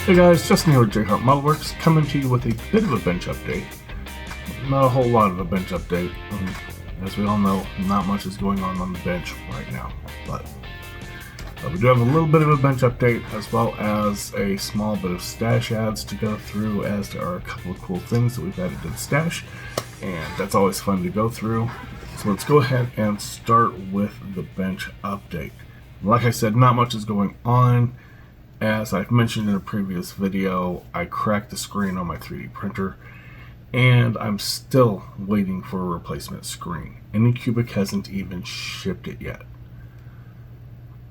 Hey guys, Justin here with JHart Modelworks, coming to you with a bit of a bench update. Not a whole lot of a bench update. As we all know, not much is going on the bench right now. But we do have a little bit of a bench update, as well as a small bit of stash adds to go through, as there are a couple of cool things that we've added to the stash, and that's always fun to go through. So let's go ahead and start with the bench update. Like I said, not much is going on. As I've mentioned in a previous video, I cracked the screen on my 3D printer, and I'm still waiting for a replacement screen. Anycubic hasn't even shipped it yet.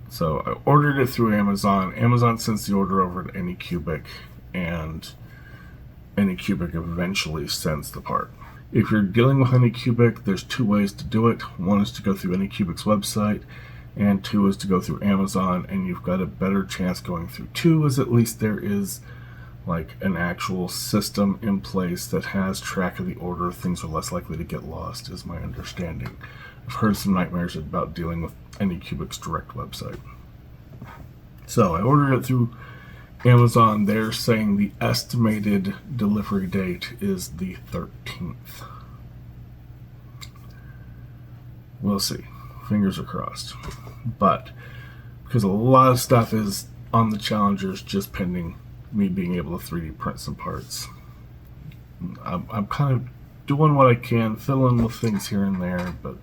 So I ordered it through Amazon. Amazon sends the order over to Anycubic, and Anycubic eventually sends the part. If you're dealing with Anycubic, there's two ways to do it. One is to go through Anycubic's website, and two is to go through Amazon, and you've got a better chance going through two, as at least there is like an actual system in place that has track of the order. Things are less likely to get lost, is my understanding. I've heard some nightmares about dealing with Anycubic's direct website. So I ordered it through Amazon. They're saying the estimated delivery date is the 13th. We'll see. Fingers are crossed. But because a lot of stuff is on the Challengers just pending me being able to 3D print some parts, I'm kind of doing what I can, filling with things here and there, but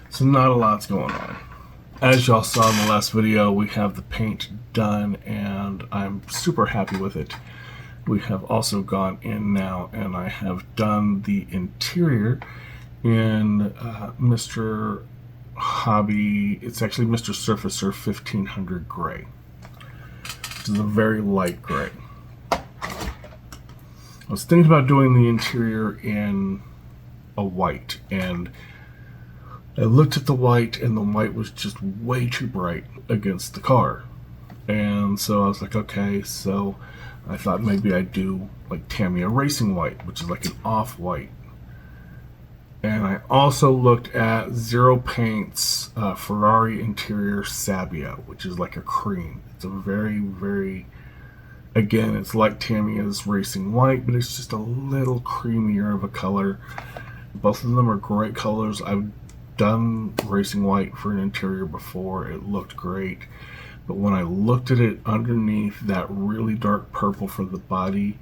so not a lot's going on. As y'all saw in the last video, we have the paint done, and I'm super happy with it. We have also gone in now, and I have done the interior in Mr. Hobby. It's actually Mr. Surfacer 1500 gray, which is a very light gray. I was thinking about doing the interior in a white, and I looked at the white, and the white was just way too bright against the car. And so I was like, okay, so I thought maybe I'd do like Tamiya Racing White, which is like an off-white. And I also looked at Zero Paint's Ferrari Interior Sabia, which is like a cream. It's a very, very, again, it's like Tamiya's Racing White, but it's just a little creamier of a color. Both of them are great colors. I've done Racing White for an interior before. It looked great. But when I looked at it underneath that really dark purple for the body,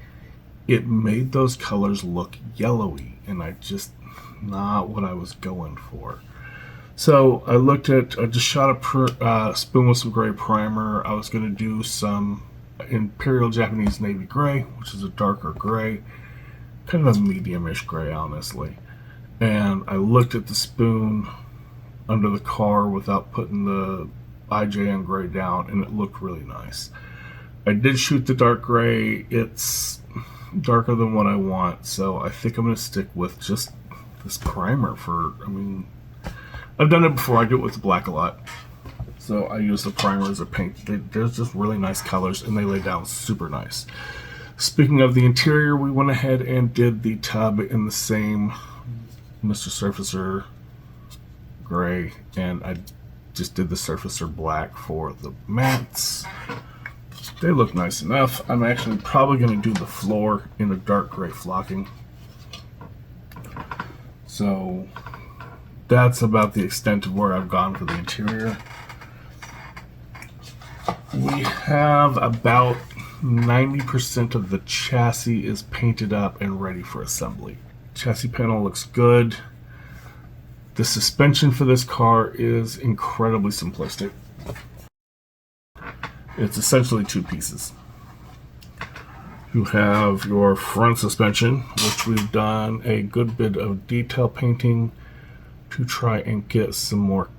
it made those colors look yellowy, and I just, not what I was going for. So I looked at, I just shot a spoon with some gray primer. I was going to do some Imperial Japanese Navy gray, which is a darker gray, kind of a medium-ish gray, honestly. And I looked at the spoon under the car without putting the IJN gray down, and it looked really nice. I did shoot the dark gray. It's darker than what I want, so I think I'm going to stick with just this primer for, I mean, I've done it before. I do it with the black a lot, so I use the primer as a paint. There's just really nice colors, and they lay down super nice. Speaking of the interior, we went ahead and did the tub in the same Mr. Surfacer gray, and I just did the Surfacer black for the mats. They look nice enough. I'm actually probably going to do the floor in a dark gray flocking. So that's about the extent of where I've gone for the interior. We have about 90% of the chassis is painted up and ready for assembly. Chassis panel looks good. The suspension for this car is incredibly simplistic. It's essentially two pieces. You have your front suspension, which we've done a good bit of detail painting to try and get some more,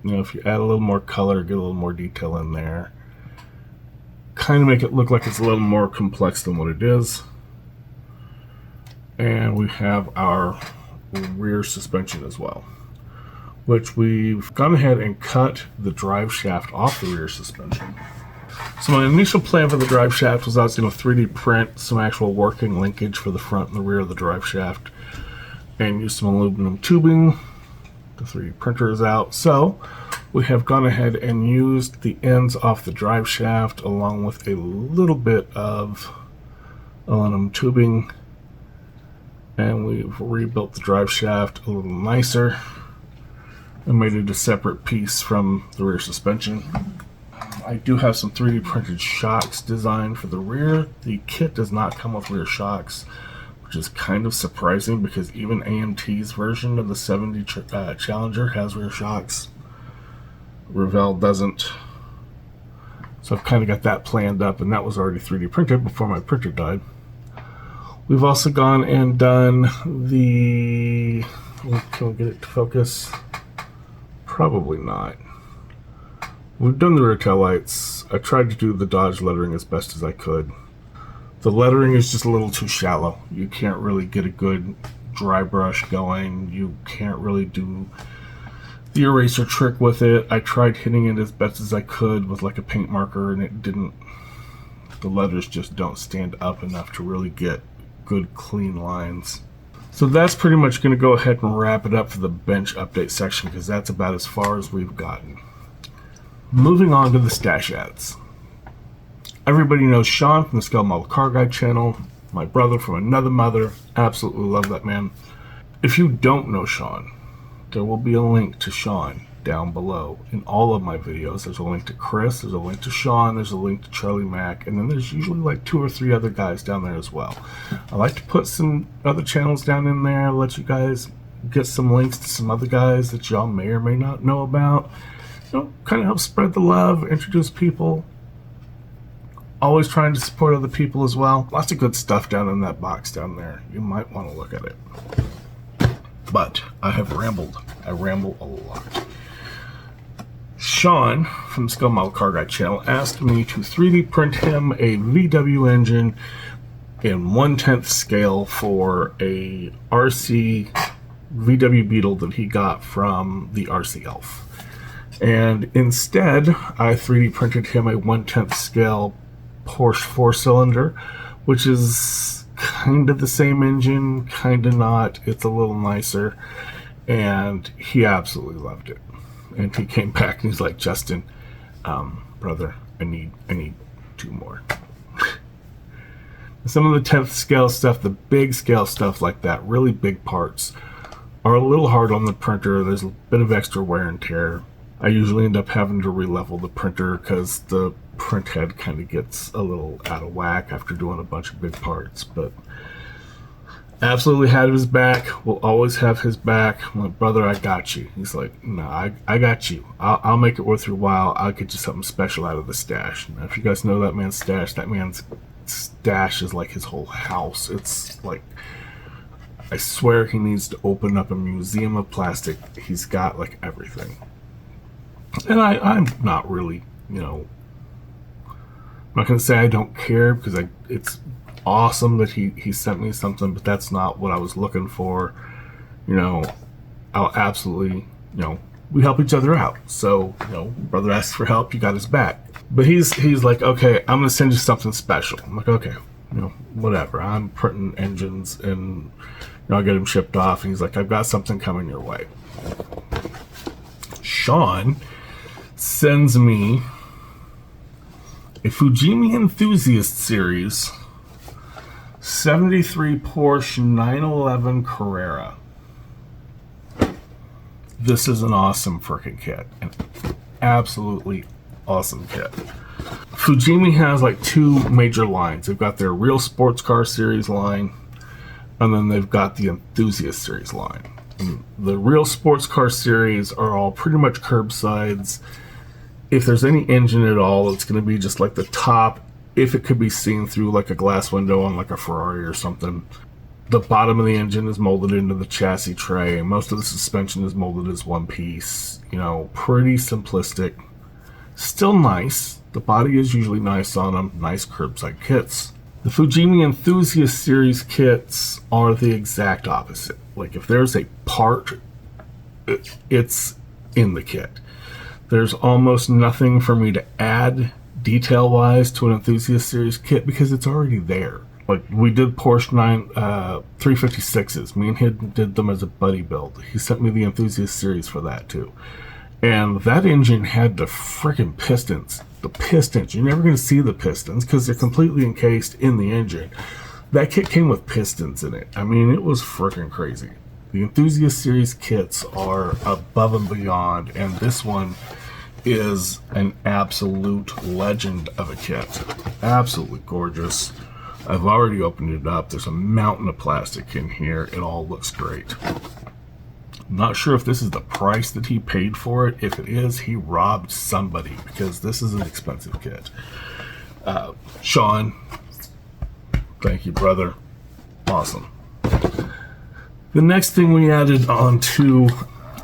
you know, if you add a little more color, get a little more detail in there, kind of make it look like it's a little more complex than what it is. And we have our rear suspension as well, which we've gone ahead and cut the drive shaft off the rear suspension. So my initial plan for the drive shaft was I was going to 3D print some actual working linkage for the front and the rear of the drive shaft and use some aluminum tubing. The 3D printer is out, so we have gone ahead and used the ends off the drive shaft along with a little bit of aluminum tubing, and we've rebuilt the drive shaft a little nicer and made it a separate piece from the rear suspension. I do have some 3D printed shocks designed for the rear. The kit does not come with rear shocks, which is kind of surprising because even AMT's version of the 70 Challenger has rear shocks. Revell doesn't. So I've kind of got that planned up, and that was already 3D printed before my printer died. We've also gone and done the... Can we get it to focus? Probably not. We've done the rear tail lights. I tried to do the Dodge lettering as best as I could. The lettering is just a little too shallow. You can't really get a good dry brush going. You can't really do the eraser trick with it. I tried hitting it as best as I could with like a paint marker, and it didn't. The letters just don't stand up enough to really get good clean lines. So that's pretty much going to go ahead and wrap it up for the bench update section, because that's about as far as we've gotten. Moving on to the stash ads. Everybody knows Sean from the Scale Model Car Guy channel, my brother from another mother. Absolutely love that man. If you don't know Sean, there will be a link to Sean down below in all of my videos. There's a link to Chris, there's a link to Sean, there's a link to Charlie Mack, and then there's usually like 2 or 3 other guys down there as well. I like to put some other channels down in there, let you guys get some links to some other guys that y'all may or may not know about. You know, kind of help spread the love, introduce people. Always trying to support other people as well. Lots of good stuff down in that box down there. You might want to look at it. But I have rambled. I ramble a lot. Sean from the Scale Model Car Guy channel asked me to 3D print him a VW engine in 1/10 scale for a RC VW Beetle that he got from the RC Elf. And instead, I 3D printed him a 1/10 scale Porsche 4-cylinder, which is kind of the same engine, kind of not. It's a little nicer, and he absolutely loved it. And he came back and he's like, Justin, brother, I need 2 more. Some of the 10th scale stuff, the big scale stuff like that, really big parts, are a little hard on the printer. There's a bit of extra wear and tear. I usually end up having to re-level the printer because the print head kind of gets a little out of whack after doing a bunch of big parts. But absolutely had his back. Will always have his back. I'm like, brother, I got you. He's like, no, I got you. I'll make it worth your while. I'll get you something special out of the stash. Now, if you guys know that man's stash is like his whole house. It's like, I swear he needs to open up a museum of plastic. He's got like everything. And I'm not really, you know, I'm not going to say I don't care, because it's awesome that he sent me something, but that's not what I was looking for. You know, I'll absolutely, you know, we help each other out. So, you know, brother asked for help, you got his back. But he's like, okay, I'm going to send you something special. I'm like, okay, you know, whatever. I'm printing engines, and, you know, I'll get him shipped off. And he's like, I've got something coming your way. Sean sends me a Fujimi Enthusiast Series 73 Porsche 911 Carrera. This is an awesome freaking kit. An absolutely awesome kit. Fujimi has like 2 major lines. They've got their Real Sports Car Series line, and then they've got the Enthusiast Series line. And the Real Sports Car Series are all pretty much curbsides. If there's any engine at all, it's going to be just like the top, if it could be seen through like a glass window on like a Ferrari or something. The bottom of the engine is molded into the chassis tray. Most of the suspension is molded as one piece. You know, pretty simplistic. Still nice. The body is usually nice on them. Nice curbside kits. The Fujimi Enthusiast Series kits are the exact opposite. Like, if there's a part, it's in the kit. There's almost nothing for me to add detail-wise to an Enthusiast Series kit because it's already there. Like, we did Porsche 356s. Me and him did them as a buddy build. He sent me the Enthusiast Series for that too. And that engine had the freaking pistons. The pistons. You're never going to see the pistons because they're completely encased in the engine. That kit came with pistons in it. I mean, it was freaking crazy. The Enthusiast Series kits are above and beyond, and this one is an absolute legend of a kit. Absolutely gorgeous. I've already opened it up. There's a mountain of plastic in here. It all looks great. I'm not sure if this is the price that he paid for it. If it is, he robbed somebody because this is an expensive kit. Sean, thank you, brother. Awesome. The next thing we added on to,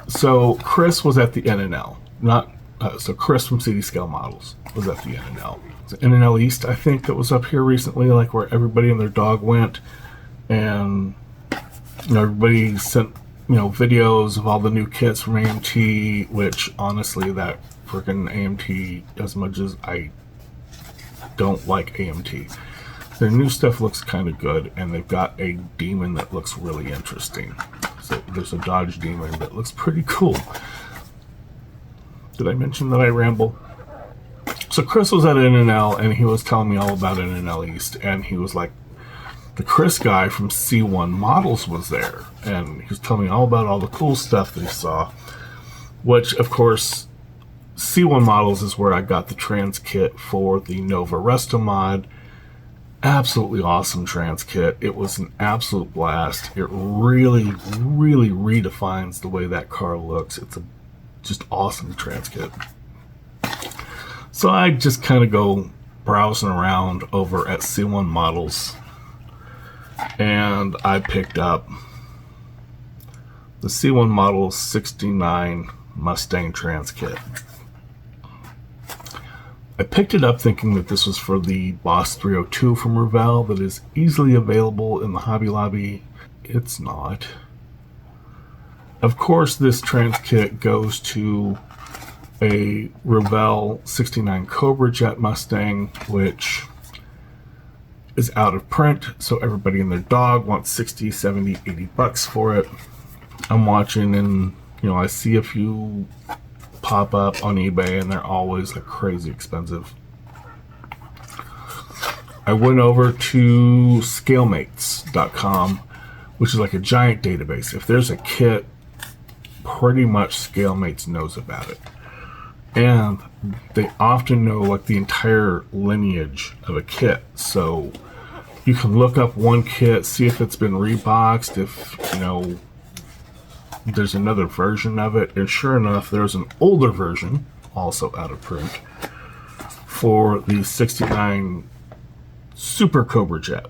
so Chris was at the NNL. So Chris from City Scale Models was at the NNL. The NNL East, I think, that was up here recently, like where everybody and their dog went. And everybody sent videos of all the new kits from AMT, which honestly, that freaking AMT, as much as I don't like AMT, their new stuff looks kind of good, and they've got a Demon that looks really interesting. So there's a Dodge Demon that looks pretty cool. Did I mention that I ramble? So Chris was at NNL, and he was telling me all about NNL East, and he was like, the Chris guy from C1 Models was there, and he was telling me all about all the cool stuff that he saw, which, of course, C1 Models is where I got the trans kit for the Nova Resto mod. Absolutely awesome trans kit. It was an absolute blast. It really, really redefines the way that car looks. It's a just awesome trans kit. So I just kind of go browsing around over at C1 Models, and I picked up the C1 Models 69 Mustang trans kit. I picked it up thinking that this was for the Boss 302 from Revell that is easily available in the Hobby Lobby. It's not. Of course, this trans kit goes to a Revell 69 Cobra Jet Mustang, which is out of print, so everybody and their dog wants 60, 70, 80 bucks for it. I'm watching, and I see a few pop up on eBay, and they're always like crazy expensive. I went over to scalemates.com, which is like a giant database. If there's a kit, pretty much Scalemates knows about it. And they often know like the entire lineage of a kit. So you can look up one kit, see if it's been reboxed, if there's another version of it, and sure enough, there's an older version, also out of print, for the 69 Super Cobra Jet.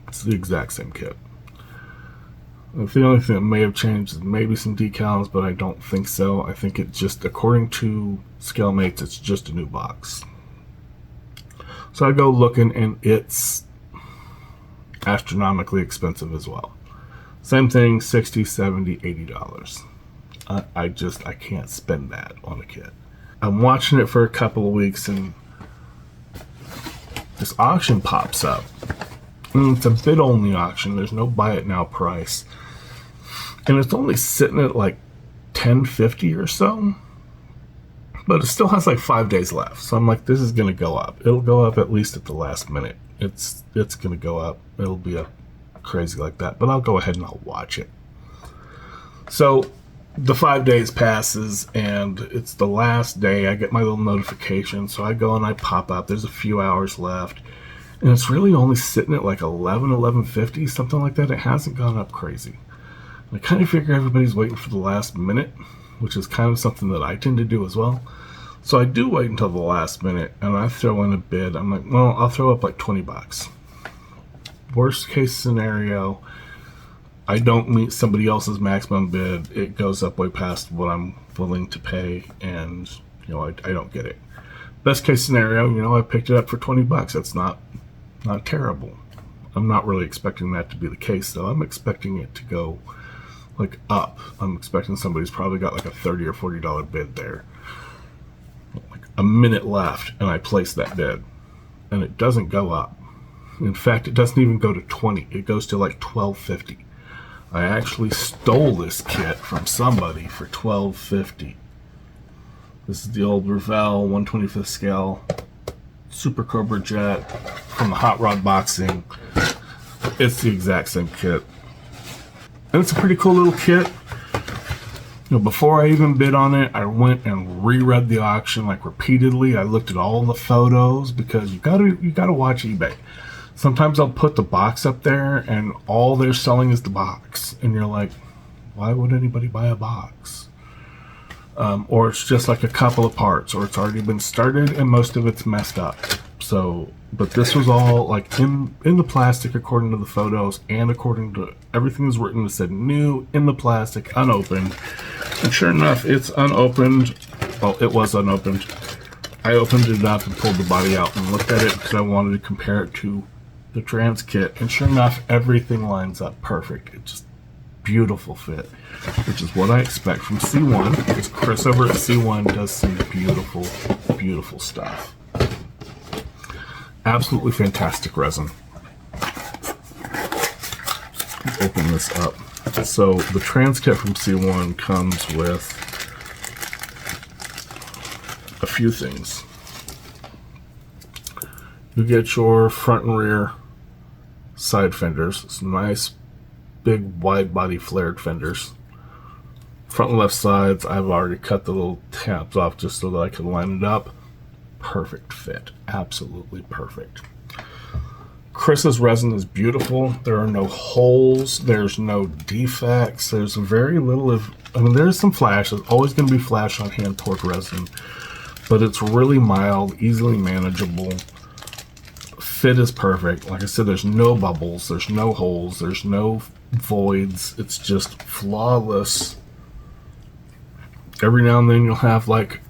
It's the exact same kit. The only thing that may have changed is maybe some decals, but I don't think so. I think it just, according to Scalemates, it's just a new box. So I go looking, and it's astronomically expensive as well. Same thing, $60, $70, $80. I can't spend that on a kit. I'm watching it for a couple of weeks, and this auction pops up. And it's a bid-only auction. There's no buy it now price. And it's only sitting at like $10.50 or so. But it still has like 5 days left. So I'm like, this is going to go up. It'll go up at least at the last minute. It's going to go up. It'll be a crazy like that, but I'll go ahead and I'll watch it. So the 5 days passes, and it's the last day. I get my little notification, so I go and I pop up. There's a few hours left, and it's really only sitting at like 11.50, something like that. It hasn't gone up crazy. I kind of figure everybody's waiting for the last minute, which is kind of something that I tend to do as well. So I do wait until the last minute, and I throw in a bid. I'm like, well, I'll throw up like 20 bucks. Worst case scenario, I don't meet somebody else's maximum bid. It goes up way past what I'm willing to pay, and I don't get it. Best case scenario, I picked it up for 20 bucks. That's not terrible. I'm not really expecting that to be the case, though. I'm expecting it to go like up. I'm expecting somebody's probably got like a $30 or $40 bid there. Like a minute left, and I place that bid, and it doesn't go up. In fact, it doesn't even go to 20. It goes to like $12.50. I actually stole this kit from somebody for $12.50. This is the old Revell 1/25th scale Super Cobra Jet from the Hot Rod Boxing. It's the exact same kit. And it's a pretty cool little kit. You know, before I even bid on it, I went and reread the auction like repeatedly. I looked at all the photos because you gotta watch eBay. Sometimes I'll put the box up there and all they're selling is the box. And you're like, why would anybody buy a box? Or it's just like a couple of parts, or it's already been started and most of it's messed up. So, but this was all like in the plastic according to the photos, and according to everything that's written, it said new in the plastic, unopened. And sure enough, it's unopened. Well, it was unopened. I opened it up and pulled the body out and looked at it because I wanted to compare it to the trans kit, and sure enough, everything lines up perfect. It's just beautiful fit, which is what I expect from C1, because Chris over at C1 does some beautiful, beautiful stuff. Absolutely fantastic resin. Let's open this up. So the trans kit from C1 comes with a few things. You get your front and rear side fenders, some nice big wide body flared fenders. Front and left sides, I've already cut the little tabs off just so that I can line it up. Perfect fit, absolutely perfect. Chris's resin is beautiful. There are no holes, there's no defects, there's very little of, I mean, there's some flash. There's always going to be flash on hand torque resin, but it's really mild, easily manageable. Fit is perfect. Like I said, there's no bubbles, there's no holes, there's no voids. It's just flawless. Every now and then you'll have like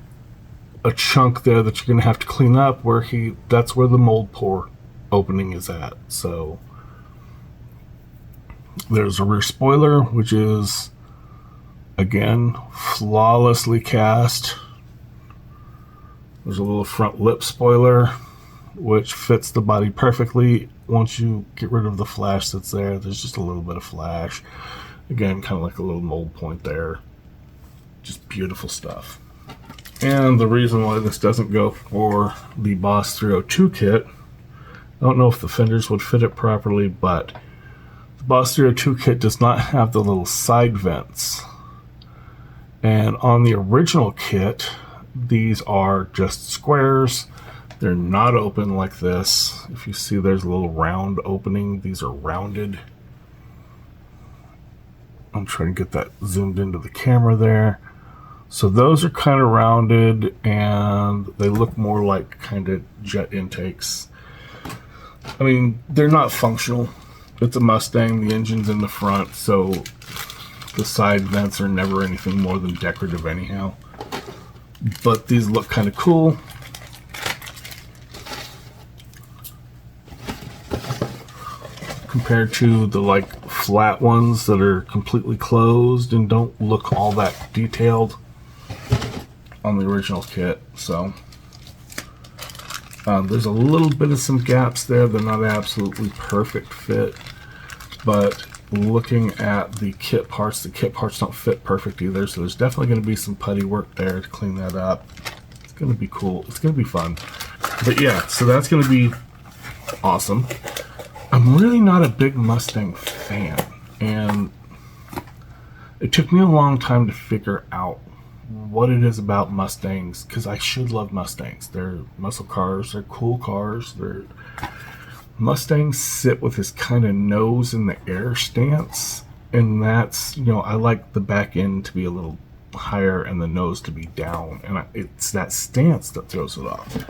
a chunk there that you're going to have to clean up where that's where the mold pour opening is at. So there's a rear spoiler, which is again flawlessly cast. There's a little front lip spoiler which fits the body perfectly. Once you get rid of the flash that's there, there's just a little bit of flash. Again, kind of like a little mold point there. Just beautiful stuff. And the reason why this doesn't go for the Boss 302 kit, I don't know if the fenders would fit it properly, but the Boss 302 kit does not have the little side vents. And on the original kit, these are just squares. They're not open like this. If you see, there's a little round opening. These are rounded. I'm trying to get that zoomed into the camera there. So those are kind of rounded, and they look more like kind of jet intakes. I mean, they're not functional. It's a Mustang. The engine's in the front, so the side vents are never anything more than decorative anyhow. But these look kind of cool. Compared to the like flat ones that are completely closed and don't look all that detailed on the original kit. So there's a little bit of some gaps there. They're not absolutely perfect fit, but looking at the kit parts don't fit perfect either. So there's definitely going to be some putty work there to clean that up. It's going to be cool. It's going to be fun. But yeah, so that's going to be awesome. I'm really not a big Mustang fan, and it took me a long time to figure out what it is about Mustangs, because I should love Mustangs. They're muscle cars, they're cool cars. Mustangs sit with this kind of nose in the air stance, and that's, you know, I like the back end to be a little higher and the nose to be down, and it's that stance that throws it off.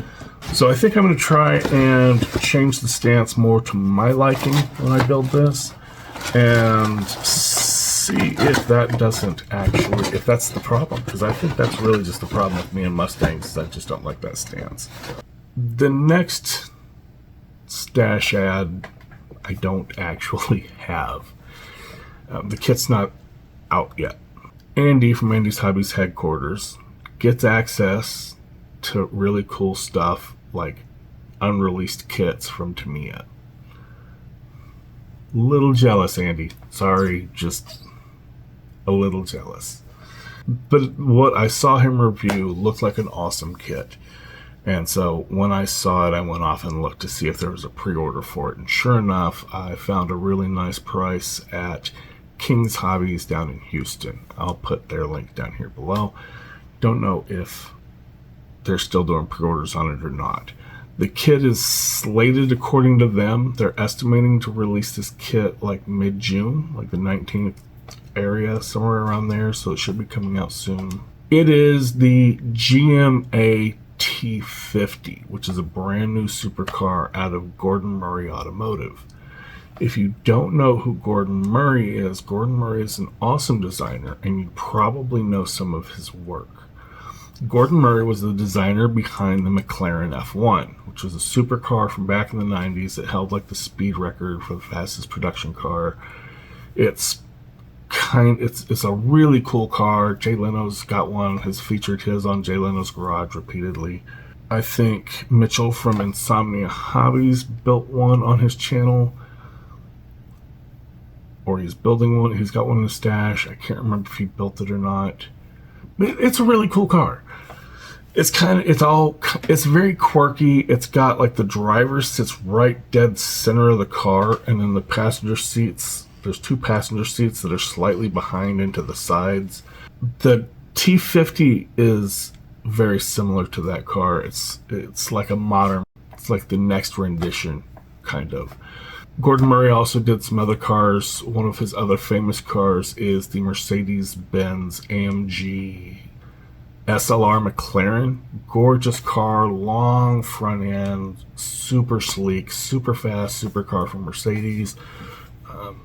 So I think I'm going to try and change the stance more to my liking when I build this, and see if that doesn't actually, if that's the problem, because I think that's really just the problem with me and Mustangs, is I just don't like that stance. The next stash ad I don't actually have. The kit's not out yet. Andy from Andy's Hobbies headquarters gets access to really cool stuff like unreleased kits from Tamiya. Little jealous, Andy. Sorry, just a little jealous. But what I saw him review looked like an awesome kit. And so when I saw it, I went off and looked to see if there was a pre-order for it. And sure enough, I found a really nice price at King's Hobbies down in Houston. I'll put their link down here below. Don't know if they're still doing pre-orders on it or not. The kit is slated, according to them, they're estimating to release this kit like mid-June, like the 19th area, somewhere around there, so it should be coming out soon. It is the GMA T50, which is a brand new supercar out of Gordon Murray Automotive. If you don't know who Gordon Murray is an awesome designer, and you probably know some of his work. Gordon Murray was the designer behind the McLaren F1, which was a supercar from back in the 90s that held like the speed record for the fastest production car. It's a really cool car. Jay Leno's got one, has featured his on Jay Leno's Garage repeatedly. I think Mitchell from Insomnia Hobbies built one on his channel, or he's building one. He's got one in his stash. I can't remember if he built it or not. It's a really cool car. It's very quirky. It's got like the driver sits right dead center of the car, and then the passenger seats, there's two passenger seats that are slightly behind into the sides. The T50 is very similar to that car. It's like a modern, it's like the next rendition, kind of. Gordon Murray also did some other cars. One of his other famous cars is the Mercedes-Benz AMG SLR McLaren. Gorgeous car, long front end, super sleek, super fast supercar from Mercedes.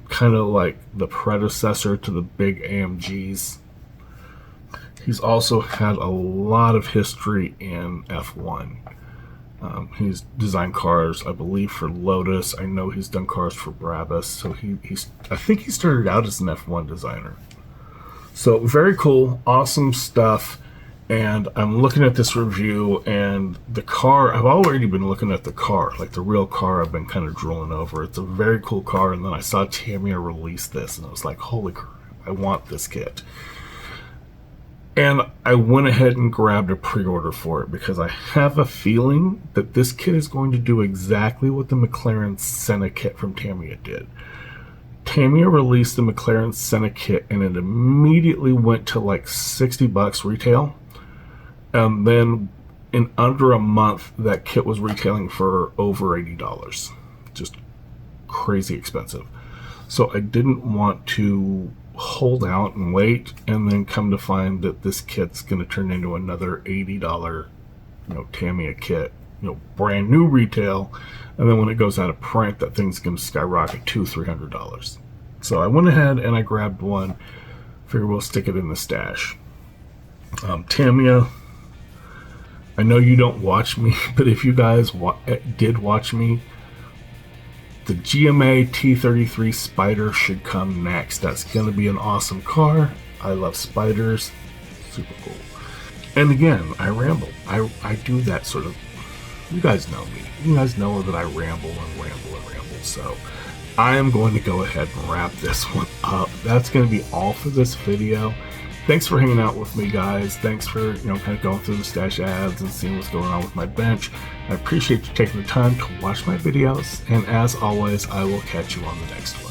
Kind of like the predecessor to the big AMGs. He's also had a lot of history in F1. He's designed cars, I believe, for Lotus. I know he's done cars for Brabus. So I think he started out as an F1 designer. So very cool, awesome stuff. And I'm looking at this review, and the car, I've already been looking at the car, like the real car I've been kind of drooling over. It's a very cool car, and then I saw Tamiya release this, and I was like, holy crap, I want this kit. And I went ahead and grabbed a pre-order for it because I have a feeling that this kit is going to do exactly what the McLaren Senna kit from Tamiya did. Tamiya released the McLaren Senna kit, and it immediately went to like $60 retail. And then in under a month, that kit was retailing for over $80. Just crazy expensive. So I didn't want to hold out and wait, and then come to find that this kit's going to turn into another $80, Tamiya kit, brand new retail. And then when it goes out of print, that thing's going to skyrocket to $300. So I went ahead and I grabbed one. Figure we'll stick it in the stash. Tamiya, I know you don't watch me, but if you guys did watch me, the GMA T33 Spider should come next. That's going to be an awesome car. I love spiders. Super cool. And again, I ramble. I do that sort of... You guys know me. You guys know that I ramble and ramble and ramble. So I am going to go ahead and wrap this one up. That's going to be all for this video. Thanks for hanging out with me, guys. Thanks for, kind of going through the stash ads and seeing what's going on with my bench. I appreciate you taking the time to watch my videos. And as always, I will catch you on the next one.